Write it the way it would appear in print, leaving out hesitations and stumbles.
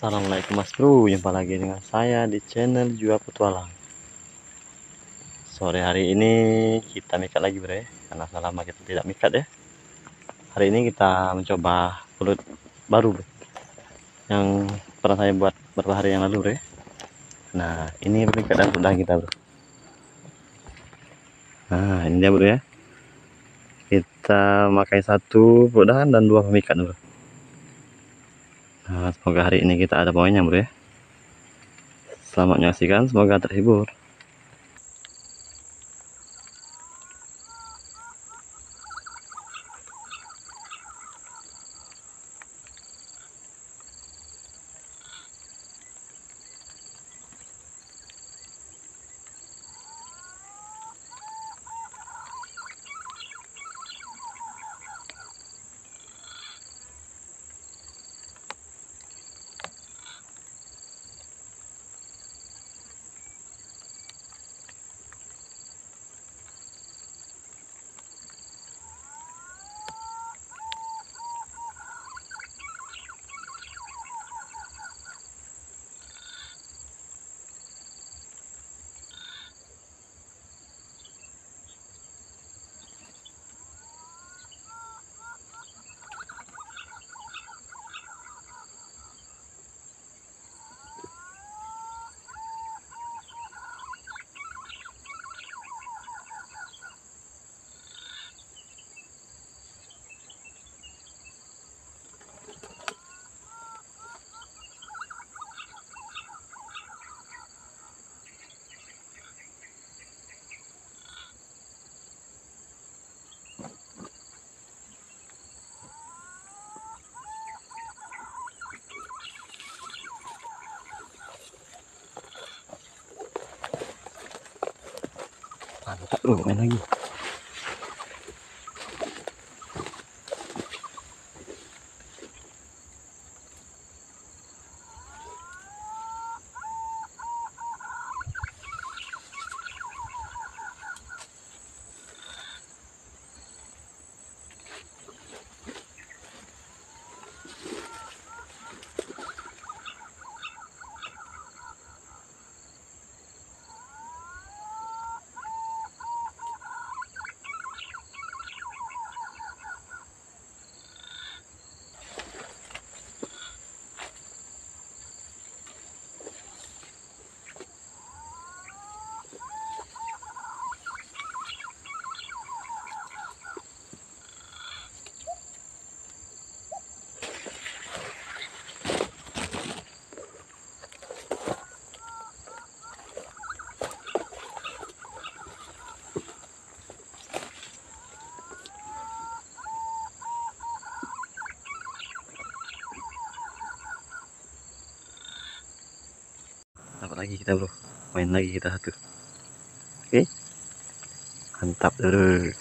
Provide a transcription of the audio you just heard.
Assalamualaikum Mas Bro, jumpa lagi dengan saya di channel Jua Petualang. Sore hari ini kita mikat lagi bro ya, karena sudah lama kita tidak mikat ya. Hari ini kita mencoba belut baru bro, yang pernah saya buat beberapa hari yang lalu bro ya. Nah ini bro keadaan udang kita bro. Nah ini dia bro ya, kita pakai satu udahan dan dua pemikat bro. Nah semoga hari ini kita ada poinnya bro ya. Selamat menyaksikan, semoga terhibur. Mantap bro, main lagi. Dapat lagi kita bro, main lagi kita satu. Oke, mantap dulu.